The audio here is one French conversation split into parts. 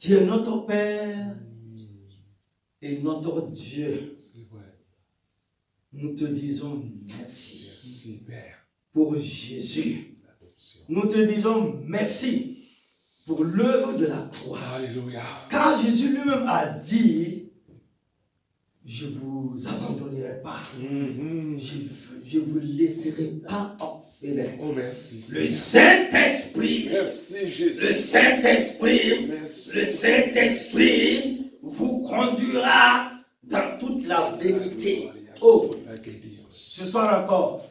Tu es notre Père et notre Dieu. Nous te disons merci. Merci, Père. Pour Jésus. Nous te disons merci pour l'œuvre de la croix. Alléluia. Car Jésus lui-même a dit, je ne vous abandonnerai pas. Je ne vous laisserai pas orphelin. Oh, merci. Le Saint-Esprit. Merci, Jésus. Le Saint-Esprit. Merci. Le Saint-Esprit vous conduira dans toute la vérité. Oh, ce soir encore.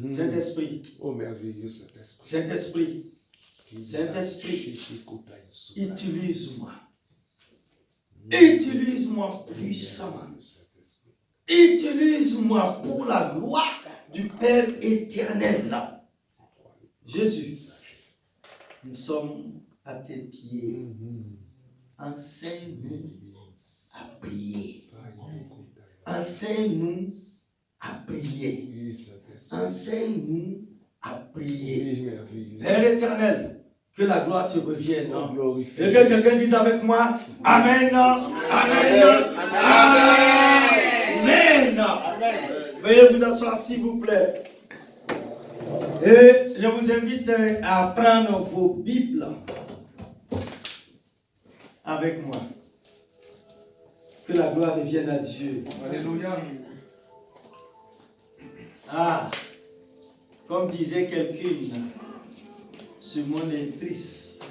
Saint-Esprit. Oh, merveilleux Saint-Esprit. Saint-Esprit. Saint-Esprit. Utilise-moi. Utilise-moi puissamment. Utilise-moi pour la gloire du Père éternel. Jésus, nous sommes à tes pieds. Enseigne-nous à prier. Enseigne-nous à prier. Enseigne-nous à prier. Père éternel, que la gloire te revienne. Et que quelqu'un dise avec moi, Amen. Amen. Amen. Amen. Veuillez vous asseoir s'il vous plaît. Et je vous invite à prendre vos Bibles avec moi. Que la gloire revienne à Dieu. Alléluia. Ah, comme disait quelqu'un, ce monde est triste.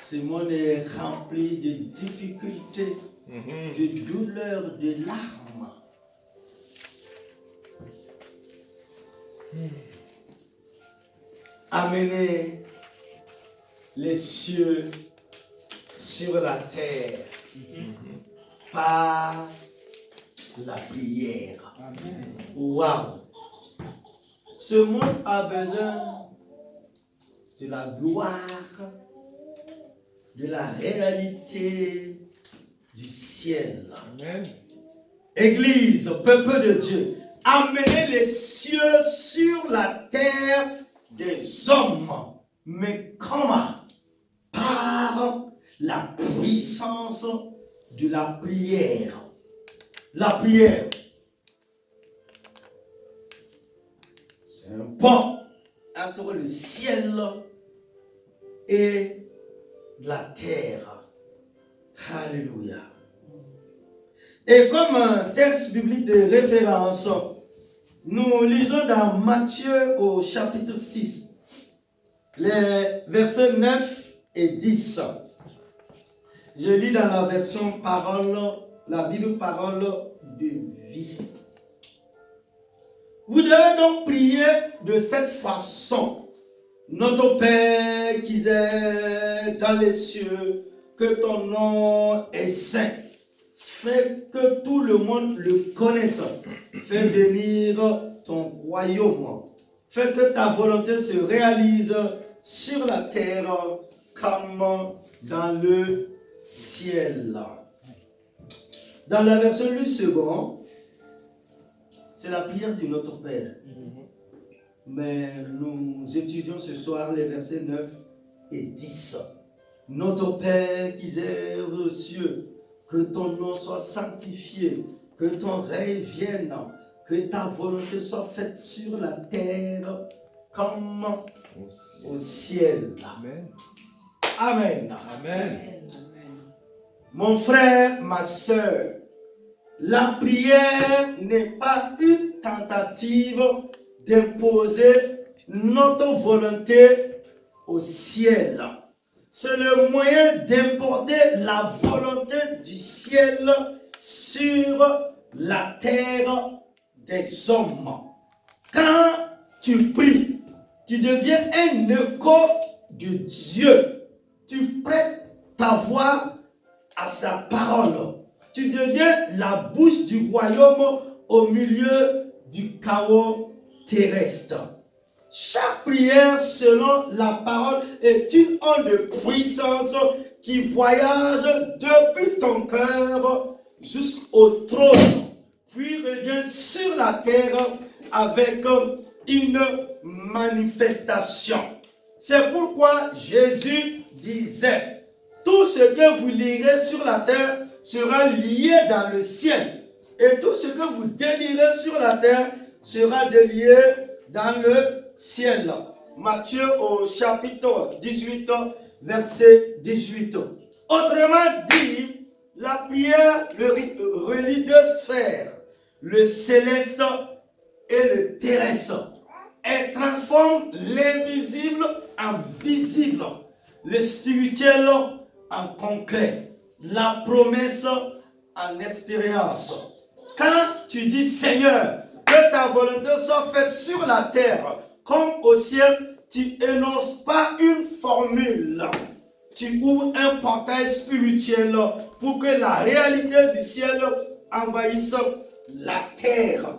Ce monde est rempli de difficultés, de douleurs, de larmes. Amenez les cieux sur la terre par la prière. Waouh! Ce monde a besoin de la gloire, de la réalité du ciel. Amen. Église, peuple de Dieu, amenez les cieux sur la terre des hommes. Mais comment? Par la puissance de la prière. La prière, c'est un pont entre le ciel et la terre. Alléluia. Et comme un texte biblique de référence, nous lisons dans Matthieu au chapitre 6, les versets 9 et 10. Je lis dans la version parole, la Bible parole de vie. Vous devez donc prier de cette façon. Notre Père qui est dans les cieux, que ton nom est saint. Fais que tout le monde le connaisse. Fais venir ton royaume. Fais que ta volonté se réalise sur la terre comme dans le ciel. Dans la version Luc second, c'est la prière de notre Père. Mais nous étudions ce soir les versets 9 et 10. Notre Père qui es aux cieux, que ton nom soit sanctifié, que ton règne vienne, que ta volonté soit faite sur la terre comme au ciel. Amen. Amen. Amen. Mon frère, ma soeur, la prière n'est pas une tentative d'imposer notre volonté au ciel. C'est le moyen d'importer la volonté du ciel sur la terre des hommes. Quand tu pries, tu deviens un écho de Dieu. Tu prêtes ta voix à sa parole. Tu deviens la bouche du royaume au milieu du chaos terrestre. Chaque prière selon la parole est une onde de puissance qui voyage depuis ton cœur jusqu'au trône, puis revient sur la terre avec une manifestation. C'est pourquoi Jésus disait, Tout ce que vous lirez sur la terre sera lié dans le ciel. Et tout ce que vous délirez sur la terre sera délié dans le ciel. Matthieu au chapitre 18, verset 18. Autrement dit, la prière relie deux sphères, le céleste et le terrestre. Elle transforme l'invisible en visible, le spirituel en concret, la promesse en expérience. Quand tu dis Seigneur, que ta volonté soit faite sur la terre comme au ciel, tu énonces pas une formule. Tu ouvres un portail spirituel pour que la réalité du ciel envahisse la terre.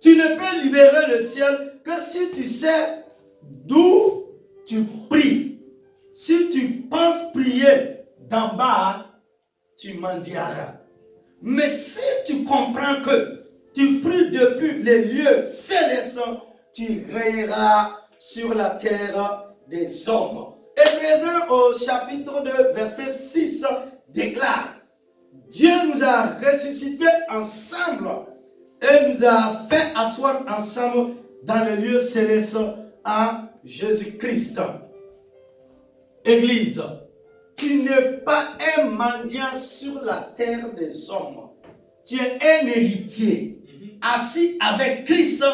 Tu ne peux libérer le ciel que si tu sais d'où tu pries. Si tu penses prier d'en bas, tu mendieras. Mais si tu comprends que tu pries depuis les lieux célestes, tu rayeras sur la terre des hommes. Éphésiens au chapitre 2, verset 6 déclare: Dieu nous a ressuscités ensemble et nous a fait asseoir ensemble dans le lieu céleste en Jésus-Christ. Église, tu n'es pas un mendiant sur la terre des hommes. Tu es un héritier, assis avec Christ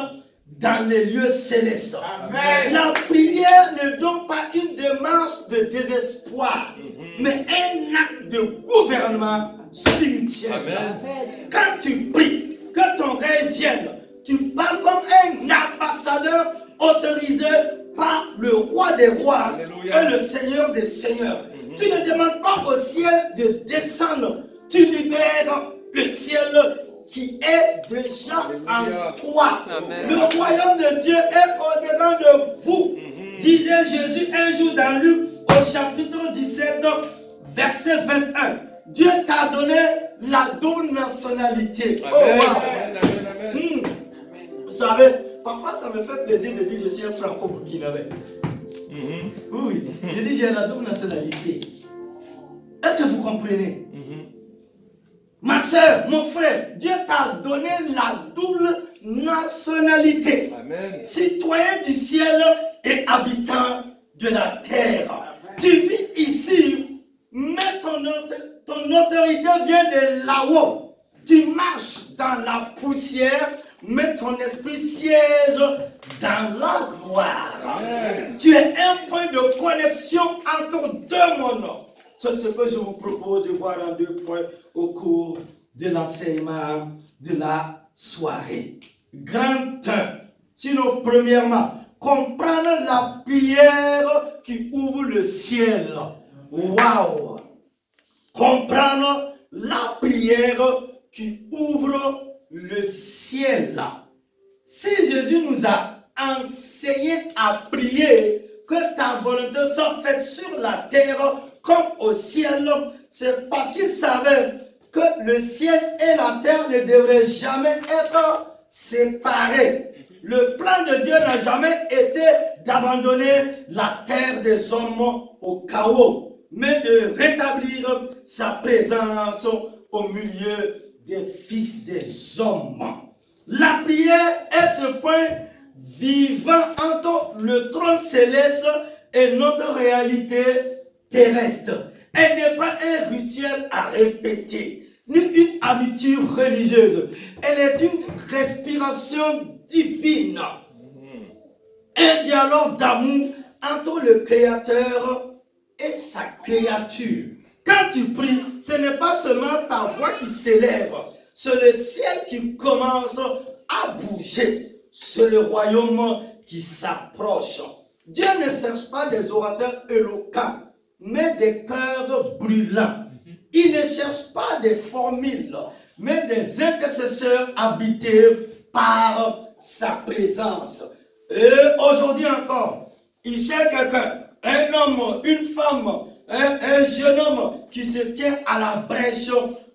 dans les lieux célestes. Amen. La prière ne donne pas une démarche de désespoir, mais un acte de gouvernement spirituel. Amen. Quand tu pries, que ton rêve vienne, tu parles comme un ambassadeur autorisé par le roi des rois. Alléluia. Et le Seigneur des seigneurs. Tu ne demandes pas au ciel de descendre, tu libères le ciel qui est déjà en toi. Amen. Le royaume de Dieu est au-dedans de vous. Disait Jésus un jour dans Luc au chapitre 17, verset 21. Dieu t'a donné la double nationalité. Amen. Oh, wow. Amen, amen, amen. Vous savez, parfois ça me fait plaisir de dire je suis un franco-burkinabé. Oui, je dis j'ai la double nationalité. Est-ce que vous comprenez? Ma soeur, mon frère, Dieu t'a donné la double nationalité. Amen. Citoyen du ciel et habitant de la terre. Amen. Tu vis ici, mais ton autorité vient de là-haut. Tu marches dans la poussière, mais ton esprit siège dans la gloire. Amen. Tu es un point de connexion entre deux mondes. C'est ce que je vous propose de voir en 2 points au cours de l'enseignement de la soirée. Grand 1. Sinon, premièrement, comprendre la prière qui ouvre le ciel. Waouh! Comprendre la prière qui ouvre le ciel. Si Jésus nous a enseigné à prier, que ta volonté soit faite sur la terre comme au ciel, c'est parce qu'il savait que le ciel et la terre ne devraient jamais être séparés. Le plan de Dieu n'a jamais été d'abandonner la terre des hommes au chaos, mais de rétablir sa présence au milieu des fils des hommes. La prière est ce point vivant entre le trône céleste et notre réalité terrestre. Elle n'est pas un rituel à répéter, ni une habitude religieuse. Elle est une respiration divine. Un dialogue d'amour entre le Créateur et sa créature. Quand tu pries, ce n'est pas seulement ta voix qui s'élève, c'est le ciel qui commence à bouger. C'est le royaume qui s'approche. Dieu ne cherche pas des orateurs éloquents, mais des cœurs brûlants. Il ne cherche pas des formules, mais des intercesseurs habités par sa présence. Et aujourd'hui encore, il cherche quelqu'un, un homme, une femme, un jeune homme qui se tient à la brèche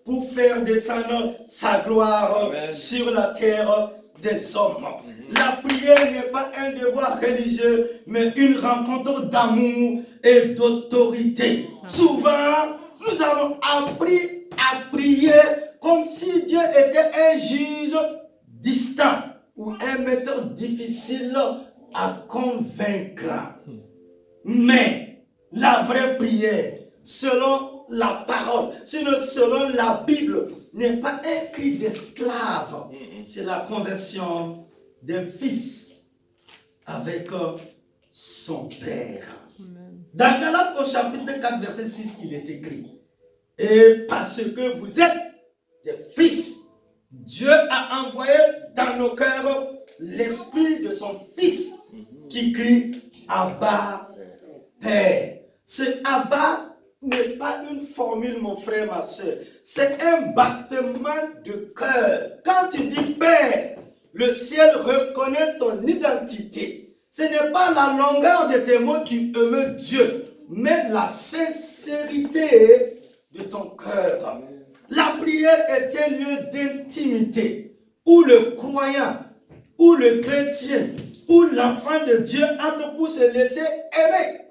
pour faire descendre sa gloire Amen. Sur la terre des hommes. La prière n'est pas un devoir religieux, mais une rencontre d'amour et d'autorité. Souvent, nous avons appris à prier comme si Dieu était un juge distant ou un maître difficile à convaincre. Mais la vraie prière, selon la parole, sinon selon la Bible, n'est pas un cri d'esclave. C'est la conversion d'un fils avec son père. Dans Galates au chapitre 4, verset 6, il est écrit: et parce que vous êtes des fils, Dieu a envoyé dans nos cœurs l'esprit de son fils qui crie Abba, Père. Ce Abba n'est pas une formule, mon frère, ma soeur. C'est un battement de cœur. Quand tu dis Père, le ciel reconnaît ton identité. Ce n'est pas la longueur de tes mots qui émeut Dieu, mais la sincérité de ton cœur. La prière est un lieu d'intimité où le croyant, où le chrétien, où l'enfant de Dieu entre pour se laisser aimer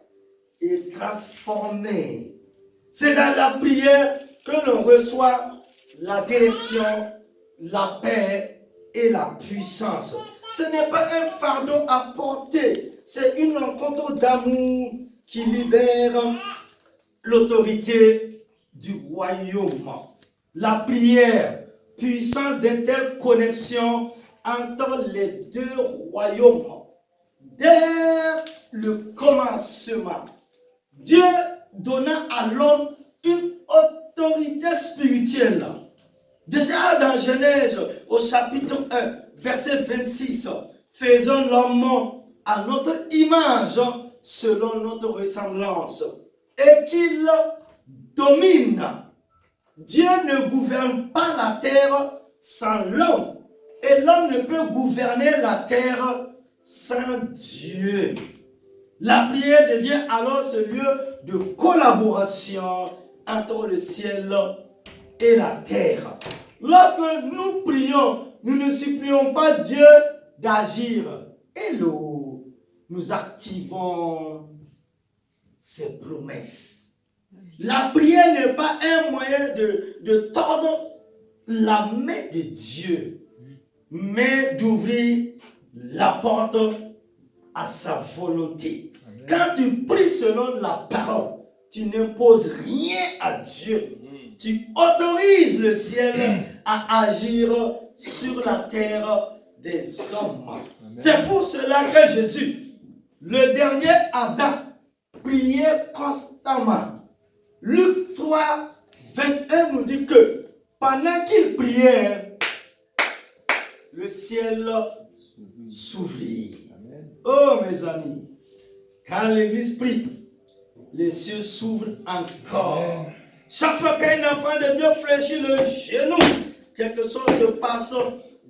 et transformer. C'est dans la prière que l'on reçoit la direction, la paix et la puissance. Ce n'est pas un fardeau à porter, c'est une rencontre d'amour qui libère l'autorité du royaume. La prière, puissance d'interconnexion entre les deux royaumes. Dès le commencement, Dieu donna à l'homme une autorité spirituelle. Déjà dans Genèse, au chapitre 1, verset 26, faisons l'homme à notre image, selon notre ressemblance, et qu'il domine. Dieu ne gouverne pas la terre sans l'homme, et l'homme ne peut gouverner la terre sans Dieu. La prière devient alors ce lieu de collaboration entre le ciel et la terre. Lorsque nous prions, nous ne supplions pas Dieu d'agir. Hello, nous activons ses promesses. La prière n'est pas un moyen de tordre la main de Dieu, mais d'ouvrir la porte à sa volonté. Amen. Quand tu pries selon la parole, tu n'imposes rien à Dieu. Tu autorises le ciel à agir sur la terre des hommes. Amen. C'est pour cela que Jésus, le dernier Adam, priait constamment. Luc 3, 21 nous dit que pendant qu'il priait, le ciel s'ouvrit. Oh mes amis, quand l'Église prie, les cieux s'ouvrent encore. Amen. Chaque fois qu'un enfant de Dieu fléchit le genou, quelque chose se passe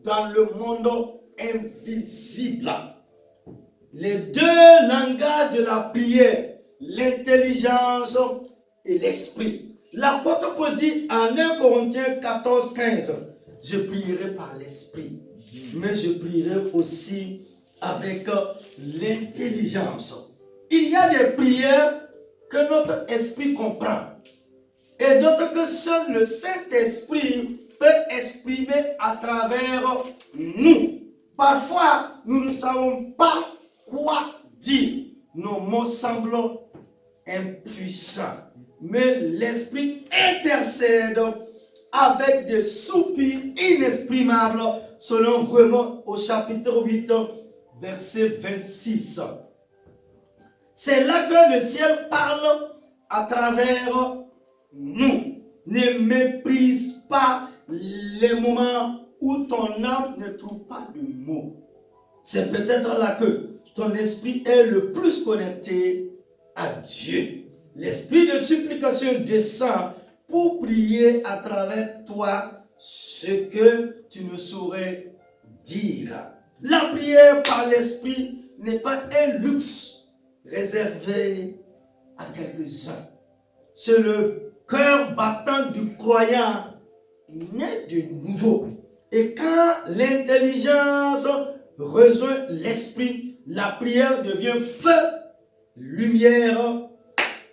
dans le monde invisible. Les deux langages de la prière, l'intelligence et l'esprit. L'apôtre Paul dit en 1 Corinthiens 14, 15, je prierai par l'esprit, mais je prierai aussi avec l'intelligence. Il y a des prières que notre esprit comprend et d'autres que seul le Saint-Esprit peut exprimer à travers nous. Parfois, nous ne savons pas quoi dire. Nos mots semblent impuissants, mais l'Esprit intercède avec des soupirs inexprimables, selon Romains au chapitre 8, verset 26. C'est là que le ciel parle à travers nous. Ne méprise pas les moments où ton âme ne trouve pas de mots. C'est peut-être là que ton esprit est le plus connecté à Dieu. L'esprit de supplication descend pour prier à travers toi ce que tu ne saurais dire. La prière par l'esprit n'est pas un luxe réservé à quelques-uns. C'est le cœur battant du croyant né de nouveau. Et quand l'intelligence rejoint l'esprit, la prière devient feu, lumière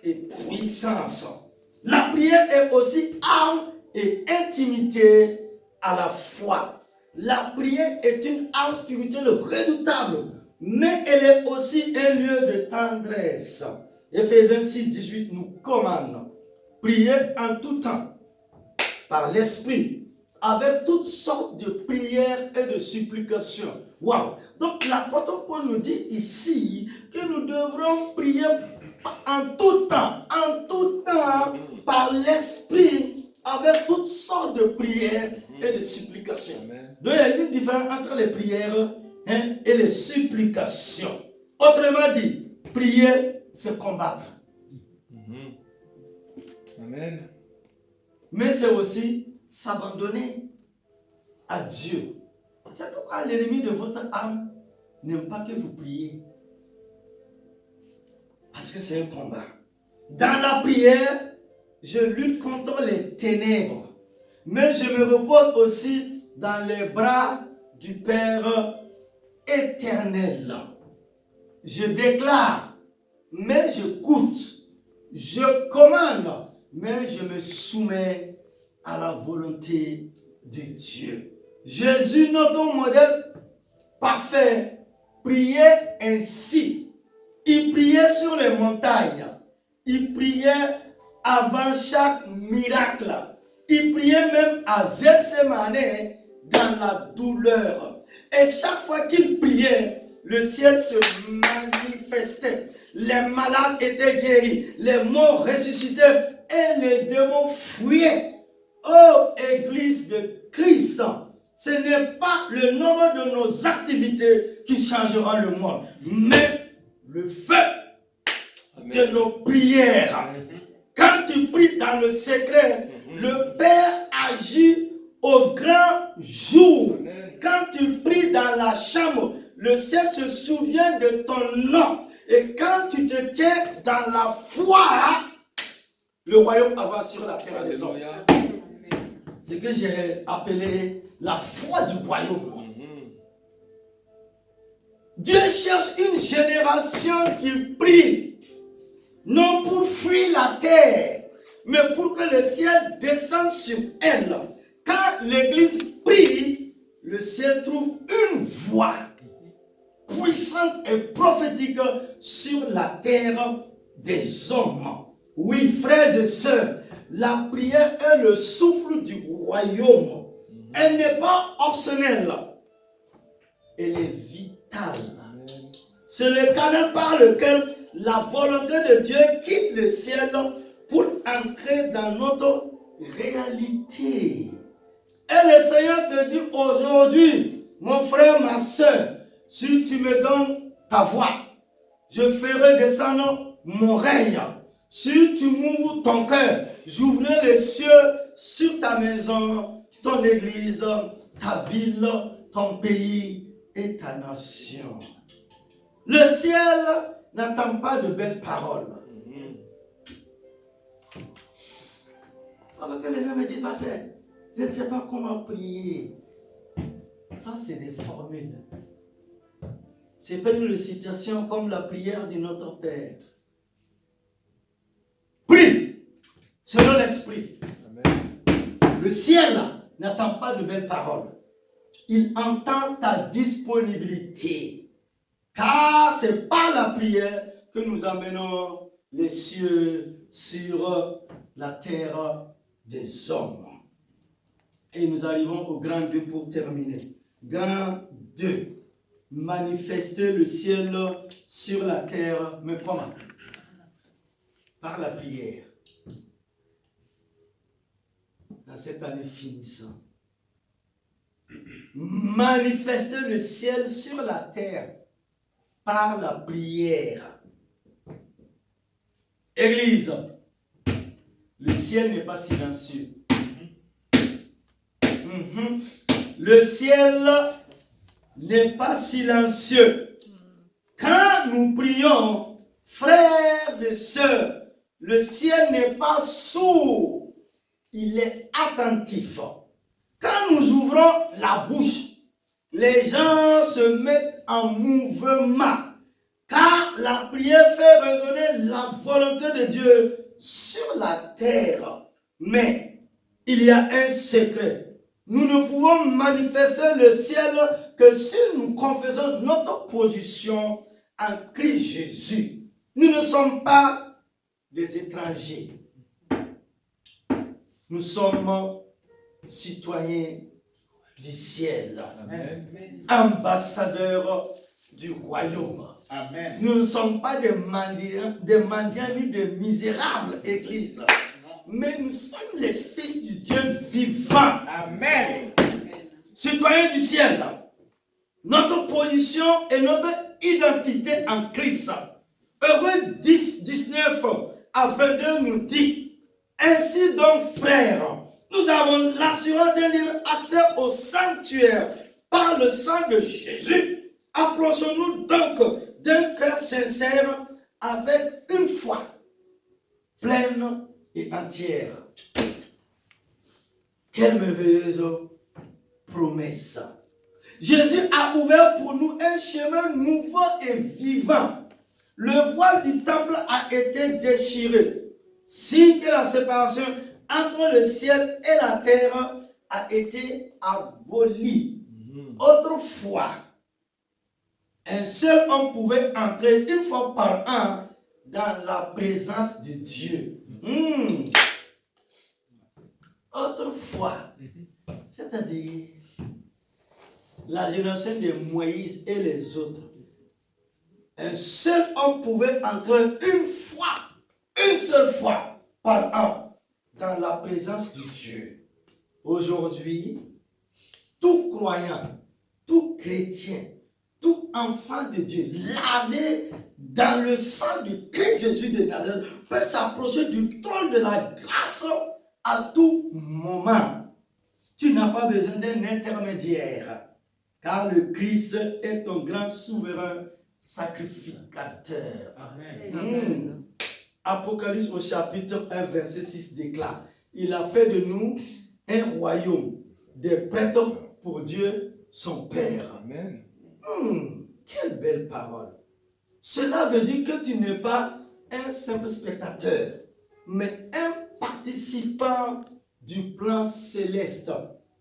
et puissance. La prière est aussi arme et intimité à la fois. La prière est une arme spirituelle redoutable, mais elle est aussi un lieu de tendresse. Éphésiens 6, 18 nous commande: priez en tout temps, par l'esprit, avec toutes sortes de prières et de supplications. Waouh! Donc l'apôtre Paul nous dit ici que nous devrons prier en tout temps, par l'esprit, avec toutes sortes de prières et de supplications. Donc il y a une différence entre les prières et les supplications. Autrement dit, prier, c'est combattre. Amen. Mais c'est aussi s'abandonner à Dieu. C'est pourquoi l'ennemi de votre âme n'aime pas que vous priez. Parce que c'est un combat. Dans la prière, je lutte contre les ténèbres. Mais je me repose aussi dans les bras du Père éternel. Je déclare, mais j'écoute. Je commande, mais je me soumets à la volonté de Dieu. Jésus, notre modèle parfait, priait ainsi. Il priait sur les montagnes. Il priait avant chaque miracle. Il priait même à Gethsémani dans la douleur. Et chaque fois qu'il priait, le ciel se manifestait. Les malades étaient guéris, les morts ressuscitaient et les démons fuyaient. Oh, Église de Christ, ce n'est pas le nombre de nos activités qui changera le monde, mais le feu de nos prières. Quand tu pries dans le secret, le Père agit au grand jour. Quand tu pries dans la chambre, le ciel se souvient de ton nom. Et quand tu te tiens dans la foi, le royaume avance sur la terre des hommes. Ce que j'ai appelé la foi du royaume. Dieu cherche une génération qui prie, non pour fuir la terre, mais pour que le ciel descende sur elle. Quand l'Église prie, le ciel trouve une voie puissante et prophétique sur la terre des hommes. Oui, frères et sœurs, la prière est le souffle du royaume. Elle n'est pas optionnelle. Elle est vitale. C'est le canal par lequel la volonté de Dieu quitte le ciel pour entrer dans notre réalité. Et le Seigneur te dit aujourd'hui, mon frère, ma soeur, si tu me donnes ta voix, je ferai descendre mon règne. Si tu m'ouvres ton cœur, j'ouvrirai les cieux sur ta maison, ton église, ta ville, ton pays et ta nation. Le ciel n'attend pas de belles paroles. Parce que les gens me disent, je ne sais pas comment prier. Ça, c'est des formules. C'est pas une récitation comme la prière de notre Père. Prie selon l'esprit. Le ciel n'attend pas de belles paroles. Il entend ta disponibilité. Car c'est par la prière que nous amenons les cieux sur la terre des hommes. Et nous arrivons au grand 2 pour terminer. Grand 2. Manifester le ciel sur la terre, mais comment? Par la prière. Dans cette année finissant. Manifester le ciel sur la terre par la prière. Église, le ciel n'est pas silencieux. Le ciel n'est pas silencieux. Quand nous prions, frères et sœurs, le ciel n'est pas sourd. Il est attentif. Quand quand nous ouvrons la bouche, les gens se mettent en mouvement. Car la prière fait résonner la volonté de Dieu sur la terre. Mais il y a un secret. Nous ne pouvons manifester le ciel que si nous confessons notre position en Christ Jésus. Nous ne sommes pas des étrangers. Nous sommes citoyens du ciel. Amen. Ambassadeurs du royaume. Amen. Nous ne sommes pas des mendiants ni des misérables églises. Mais nous sommes les fils du Dieu vivant. Amen. Citoyens du ciel. Notre position et notre identité en Christ. Hébreux 10, 19 à 22 nous dit: ainsi donc, frères, nous avons l'assurance d'un libre accès au sanctuaire par le sang de Jésus. Approchons-nous donc d'un cœur sincère avec une foi pleine et entière. Quelle merveilleuse promesse! Jésus a ouvert pour nous un chemin nouveau et vivant. Le voile du temple a été déchiré. Signe que la séparation entre le ciel et la terre a été abolie. Autrefois, un seul homme pouvait entrer une fois par an dans la présence de Dieu. Autrefois, c'est-à-dire la génération de Moïse et les autres, un seul homme pouvait entrer une seule fois par an dans la présence de Dieu. Aujourd'hui, tout croyant, tout chrétien, tout enfant de Dieu, lavé dans le sang du Christ Jésus de Nazareth, peut s'approcher du trône de la grâce à tout moment. Tu n'as pas besoin d'un intermédiaire, car le Christ est ton grand souverain sacrificateur. Amen. Apocalypse au chapitre 1, verset 6 déclare: il a fait de nous un royaume, des prêtres pour Dieu, son Père. Amen. Quelle belle parole. Cela veut dire que tu n'es pas un simple spectateur, mais un participant du plan céleste,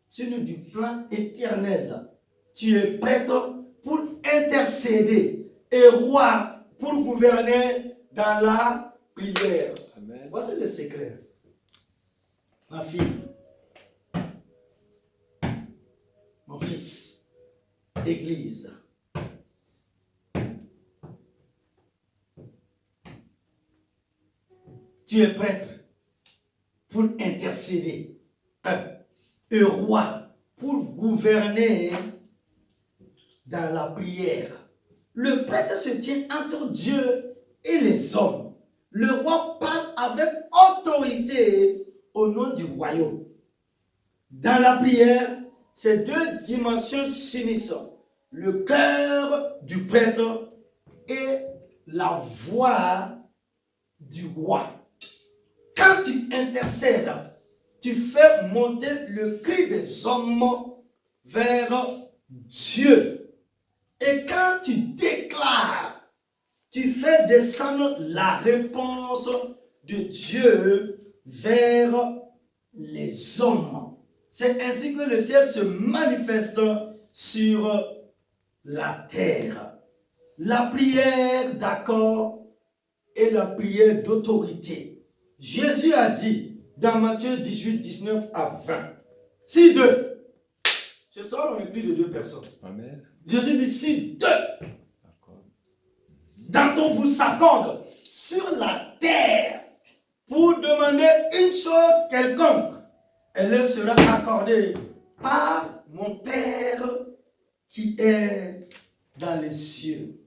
sinon du plan éternel. Tu es prêtre pour intercéder et roi pour gouverner dans la prière. Amen. Voici le secret. Ma fille, mon fils, Église. Tu es prêtre pour intercéder, et roi pour gouverner dans la prière. Le prêtre se tient entre Dieu et les hommes. Le roi parle avec autorité au nom du royaume. Dans la prière, ces deux dimensions s'unissent. Le cœur du prêtre et la voix du roi. Quand tu intercèdes, tu fais monter le cri des hommes vers Dieu. Et quand tu déclares, tu fais descendre la réponse de Dieu vers les hommes. C'est ainsi que le ciel se manifeste sur la terre. La prière d'accord et la prière d'autorité. Jésus a dit dans Matthieu 18, 19 à 20, si deux, ce soir on est plus de deux personnes. Amen. Jésus dit si deux d'entre vous s'accordent sur la terre pour demander une chose quelconque, elle leur sera accordée par mon Père qui est dans les cieux.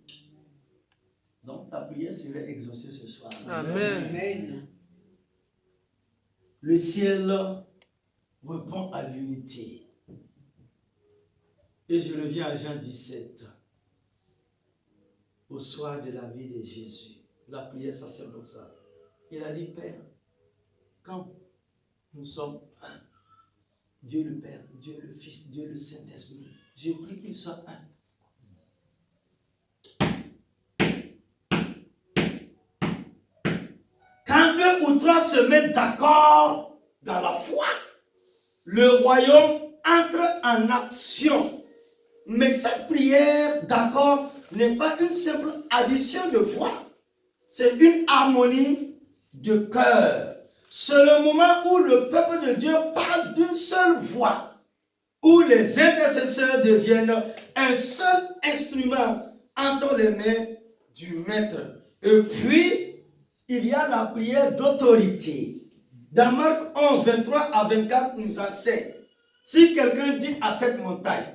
Donc ta prière serait exaucée ce soir. Amen. Amen. Le ciel répond à l'unité. Et je reviens à Jean 17. Au soir de la vie de Jésus, la prière sacerdotale. Il a dit, Père, quand nous sommes un, Dieu le Père, Dieu le Fils, Dieu le Saint-Esprit. Je prie qu'il soit un. Quand deux ou trois se mettent d'accord dans la foi, le royaume entre en action. Mais cette prière d'accord n'est pas une simple addition de voix. C'est une harmonie de cœur. C'est le moment où le peuple de Dieu parle d'une seule voix, où les intercesseurs deviennent un seul instrument entre les mains du maître. Et puis, il y a la prière d'autorité. Dans Marc 11, 23 à 24, nous enseigne. Si quelqu'un dit à cette montagne,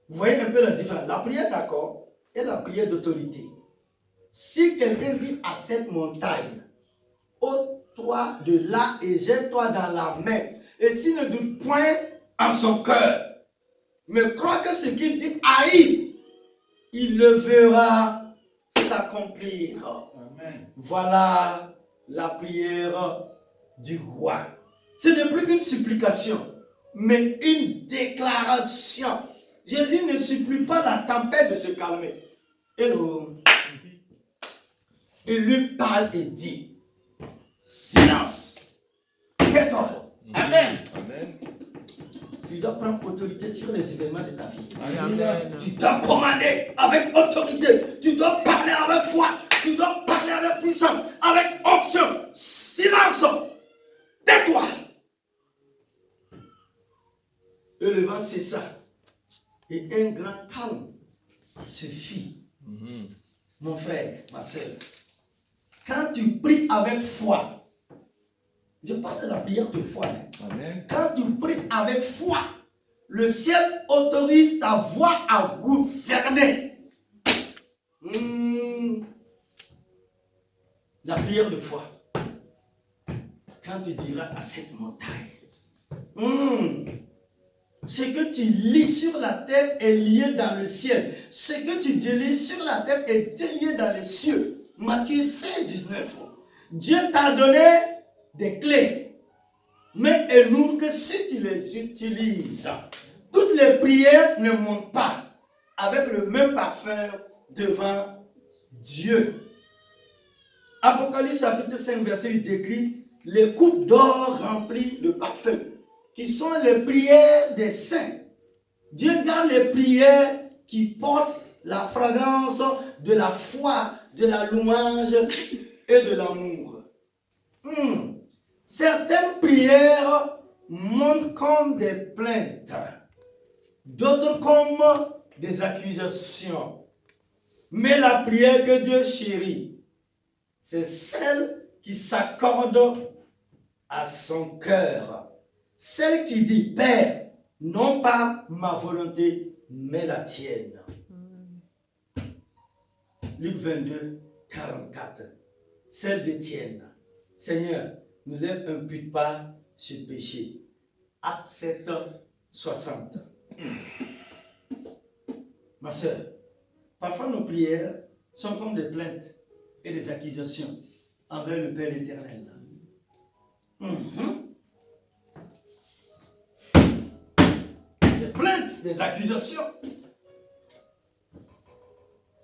vous voyez un peu la différence. La prière d'accord et la prière d'autorité. Si quelqu'un dit à cette montagne, ôte-toi de là et jette-toi dans la mer. Et s'il ne doute point en son cœur, mais croit que ce qu'il dit arrive, il le verra s'accomplir. Amen. Voilà la prière du roi. Ce n'est plus une supplication, mais une déclaration. Jésus ne supplie pas la tempête de se calmer. Hello. Il lui parle et dit, silence, tais-toi. Amen. Amen. Tu dois prendre autorité sur les événements de ta vie. Amen. Tu dois commander avec autorité. Tu dois parler avec foi. Tu dois parler avec puissance, avec onction. Silence, tais-toi. Et le vent cessa. Et un grand calme se fit. Mon frère, ma soeur, quand tu pries avec foi, je parle de la prière de foi. Amen. Quand tu pries avec foi, le ciel autorise ta voix à gouverner. La prière de foi. Quand tu diras à cette montagne, ce que tu lis sur la terre est lié dans le ciel. Ce que tu délies sur la terre est délié dans les cieux. Matthieu 5, 19. Dieu t'a donné des clés. Mais elles n'ouvrent que si tu les utilises. Toutes les prières ne montent pas avec le même parfum devant Dieu. Apocalypse chapitre 5, verset 8 décrit les coupes d'or remplies de parfum, qui sont les prières des saints. Dieu garde les prières qui portent la fragrance de la foi, de la louange et de l'amour. Certaines prières montent comme des plaintes, d'autres comme des accusations. Mais la prière que Dieu chérit, c'est celle qui s'accorde à son cœur. Celle qui dit, Père, non pas ma volonté, mais la tienne. Luc 22, 44. Celle d'Étienne. Seigneur, ne leur impute pas ce péché. Acte 7, 60. Ma soeur, parfois nos prières sont comme des plaintes et des accusations envers le Père éternel. Des plaintes, des accusations.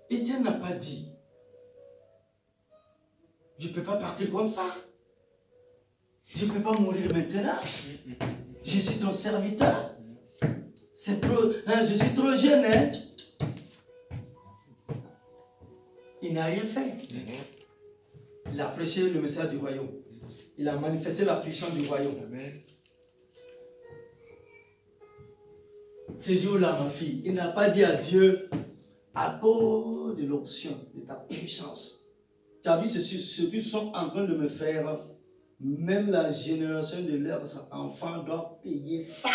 Étienne n'a pas dit, je ne peux pas partir comme ça. Je ne peux pas mourir maintenant. Je suis ton serviteur. C'est trop, je suis trop jeune. Il n'a rien fait. Il a prêché le message du royaume. Il a manifesté la puissance du royaume. Amen. Ce jour-là, ma fille, il n'a pas dit à Dieu, à cause de l'onction, de ta puissance. Tu as vu ce qu'ils sont en train de me faire. Même la génération de leurs enfants doit payer ça.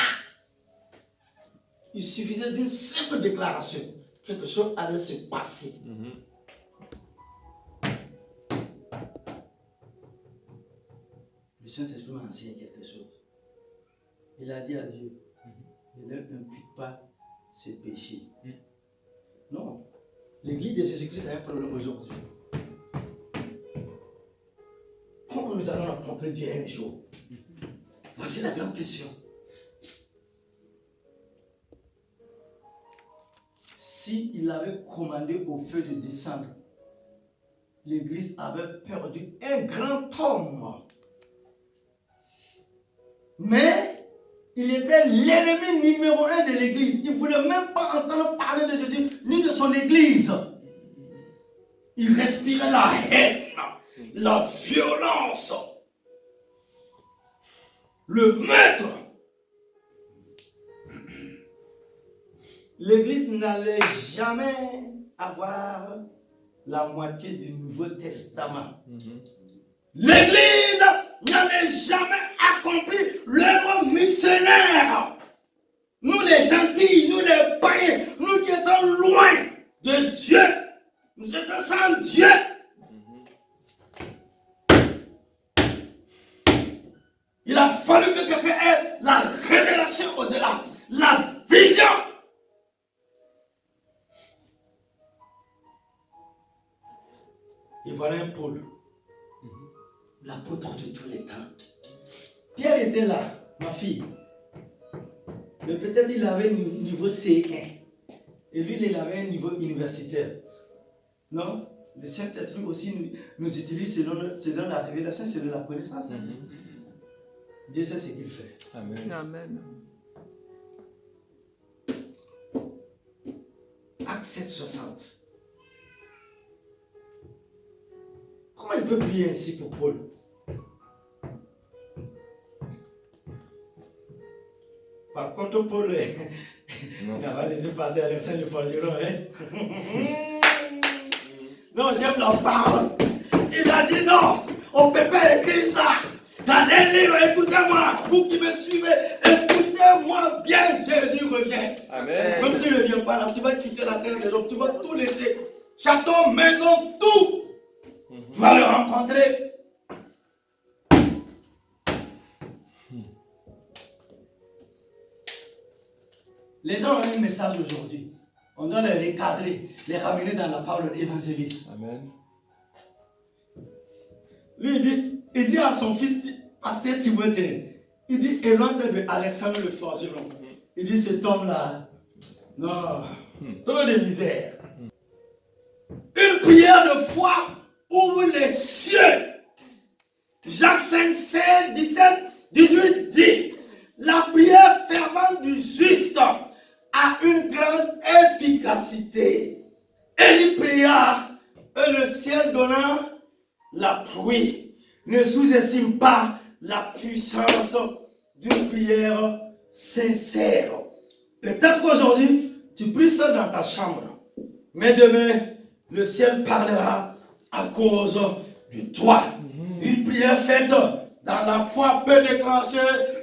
Il suffisait d'une simple déclaration. Quelque chose allait se passer. Le Saint-Esprit m'a enseigné quelque chose. Il a dit à Dieu, ne leur impute pas ce péché. Non. L'église de Jésus-Christ a un problème aujourd'hui. Comment nous allons rencontrer Dieu un jour? Voici la grande question. s'il avait commandé au feu de descendre, l'Église avait perdu un grand homme. Mais il était l'ennemi numéro 1 de l'Église. Il ne voulait même pas entendre parler de Jésus, ni de son Église. Il respirait la haine, la violence, le maître. L'Église n'allait jamais avoir la moitié du Nouveau Testament. L'Église n'avait jamais accompli l'œuvre missionnaire. Nous les gentils, nous les païens, nous qui étions loin de Dieu, nous étions sans Dieu. Il a fallu que quelqu'un ait la révélation au-delà, la vision. Et voilà un Paul, l'apôtre de tous les temps. Pierre était là, ma fille. Mais peut-être il avait un niveau C1. Et lui, il avait un niveau universitaire. Non? Le Saint-Esprit aussi nous utilise selon la révélation, selon la connaissance. Dieu sait ce qu'il fait. Amen. Amen. Acte 7, 60. Comment il peut prier ainsi pour Paul? Par contre, Paul, il n'a pas laissé passer Alexandre le forgeron. Non, j'aime la parole. Il a dit non, on ne peut pas écrire ça. Dans un livre, écoutez-moi, vous qui me suivez, écoutez-moi bien, Jésus revient. Amen. Même s'il ne vient pas là, tu vas quitter la terre des hommes, tu vas tout laisser. Château, maison, tout. Tu vas le rencontrer. Les gens ont un message aujourd'hui. On doit les recadrer, les ramener dans la parole d'évangélisme. Amen. Lui, il dit à son fils, pasteur Timothée, il dit, éloigne-toi de Alexandre le forgeron. Il dit, cet homme-là, non, trop de misère. Une prière de foi ouvre les cieux. Jacques 5, 16, 17, 18 dit, la prière fervente du juste a une grande efficacité. Élie pria et le ciel donna la pluie. Ne sous-estime pas la puissance d'une prière sincère. Peut-être qu'aujourd'hui, tu pries seul dans ta chambre. Mais demain, le ciel parlera à cause de toi. Une prière faite dans la foi peut déclencher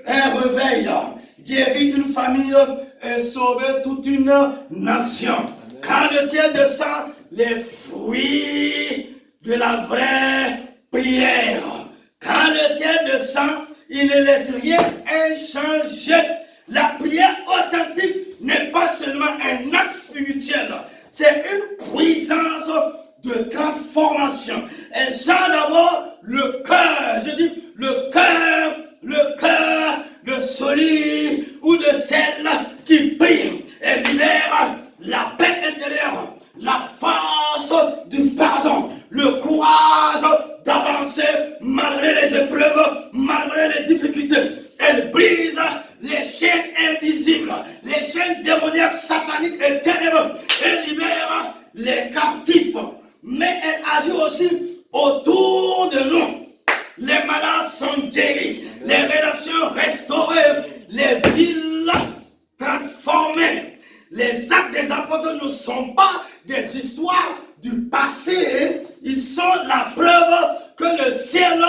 un réveil, guérir une famille et sauver toute une nation. Amen. Quand le ciel descend, les fruits de la vraie prière. Quand le ciel descend, il ne laisse rien inchangé. La prière authentique n'est pas seulement un acte spirituel, c'est une puissance de transformation. Elle change d'abord le cœur. Je dis le cœur de celui ou de celle qui prie. Elle libère la paix intérieure, la force du pardon, le courage d'avancer malgré les épreuves, malgré les difficultés. Elle brise les chaînes invisibles, les chaînes démoniaques, sataniques et ténébreuses. Elle libère les captifs. Mais elle agit aussi autour de nous. Les malades sont guéris, les relations restaurées, les villes transformées. Les actes des apôtres ne sont pas des histoires du passé, ils sont la preuve que le ciel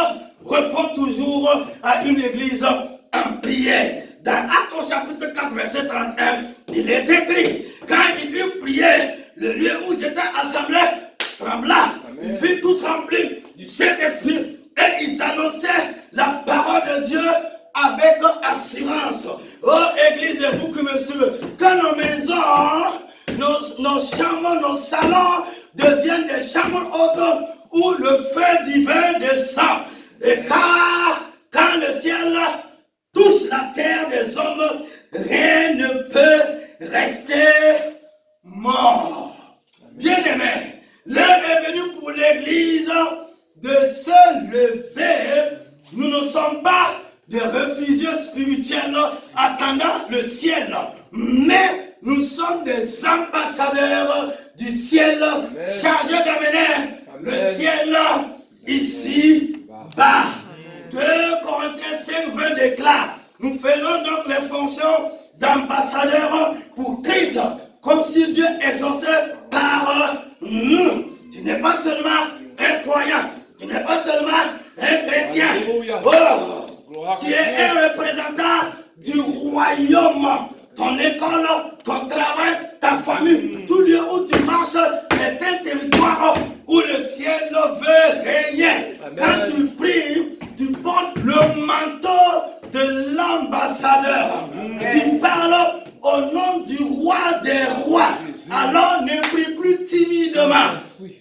répond toujours à une église en prière. Dans Actes au chapitre 4, verset 31, il est écrit, quand il eut prié, le lieu où ils étaient assemblés trembla. Ils furent tous remplis du Saint-Esprit et ils annonçaient la parole de Dieu avec assurance. Oh Église, et vous qui me suivez, que nos maisons, nos chambres, nos salons deviennent des chambres hautes où le feu divin descend. Et quand le ciel touche la terre des hommes, rien ne peut rester mort. spirituel attendant le ciel. Mais nous sommes des ambassadeurs du ciel chargés d'amener le ciel ici-bas. 2 Corinthiens 5:20 déclare, nous ferons donc les fonctions d'ambassadeurs pour Christ, comme si Dieu exauçait par nous. Tu n'es pas seulement un croyant, tu n'es pas seulement un chrétien. Oh, tu es un représentant du royaume. Ton école, ton travail, ta famille, tout lieu où tu marches est un territoire où le ciel veut régner. Amen. Quand tu pries, tu portes le manteau de l'ambassadeur. Tu parles au nom du roi des rois. Alors ne prie plus timidement.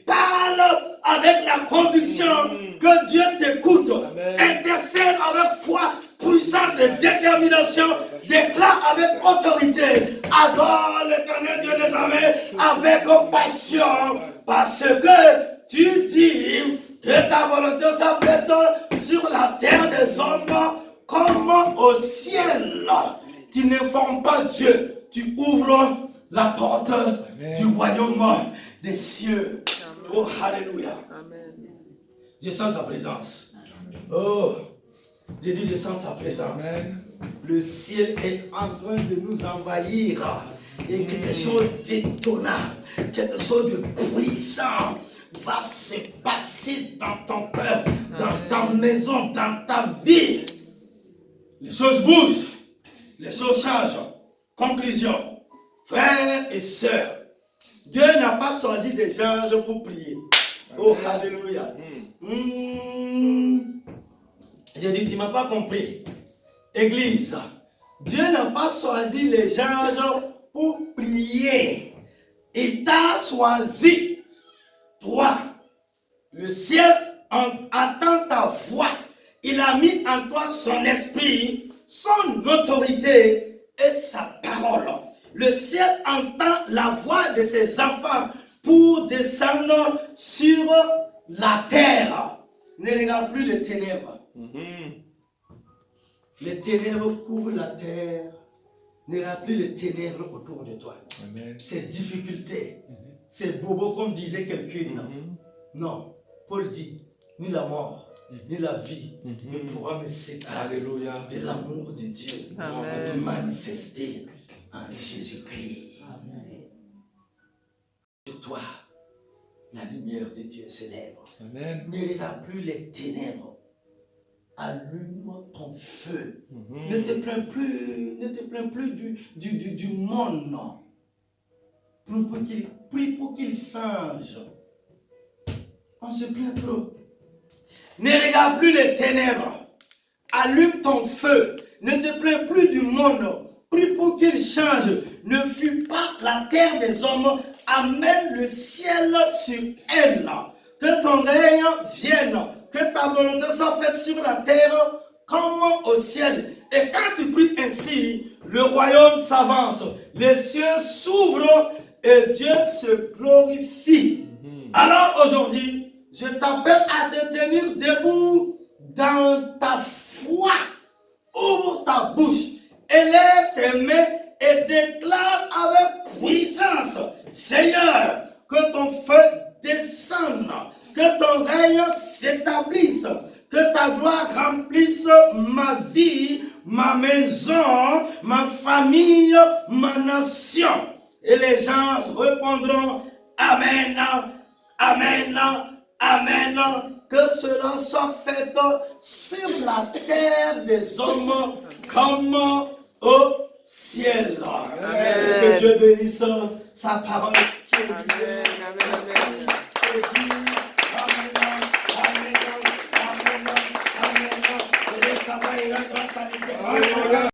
Parle avec la conviction que Dieu t'écoute. Intercède avec foi, puissance et détermination. Déclare avec autorité. Adore l'Éternel Dieu des armées avec passion. Parce que tu dis que ta volonté soit faite sur la terre des hommes comme au ciel. Tu n'informes pas Dieu. Tu ouvres la porte du royaume des cieux. Oh, alléluia. Je sens sa présence. Oh, j'ai dit je sens sa présence. Le ciel est en train de nous envahir. Et quelque chose d'étonnant, quelque chose de puissant va se passer dans ton cœur, dans ta maison, dans ta vie. Les choses bougent, les choses changent. Conclusion, frères et sœurs, Dieu n'a pas choisi des anges pour prier. Oh, alléluia. J'ai dit, tu ne m'as pas compris. Église, Dieu n'a pas choisi les anges pour prier. Il t'a choisi, toi. Le ciel attend ta voix. Il a mis en toi son esprit, son autorité et sa parole. Le ciel entend la voix de ses enfants pour descendre sur la terre. Ne regarde plus les ténèbres. Les ténèbres couvrent la terre. Ne regarde plus les ténèbres autour de toi. Ces difficultés, ces bobos comme disait quelqu'un. Non, Paul dit, ni la mort, ni la vie ne pourra me séparer de l'amour de Dieu qui manifesté en Jésus-Christ. Sur toi, la lumière de Dieu s'élève. Ne regarde plus les ténèbres. Allume ton feu. Ne te plains plus du monde. Non. Prie pour qu'il change. On se plaint trop. Ne regarde plus les ténèbres. Allume ton feu. Ne te plains plus du monde. Prie pour qu'il change. Ne fuis pas la terre des hommes. Amène le ciel sur elle. Que ton règne vienne. Que ta volonté soit faite sur la terre comme au ciel. Et quand tu pries ainsi, le royaume s'avance. Les cieux s'ouvrent et Dieu se glorifie. Alors aujourd'hui, je t'appelle à te tenir debout dans ta foi. Ouvre ta bouche, élève tes mains et déclare avec puissance, Seigneur, que ton feu descende, que ton règne s'établisse, que ta gloire remplisse ma vie, ma maison, ma famille, ma nation. Et les gens répondront, Amen, Amen, Amen. Que cela soit fait sur la terre des hommes comme au ciel. Amen. Que Dieu bénisse sa parole. Amen. Amen. Amen. Amen.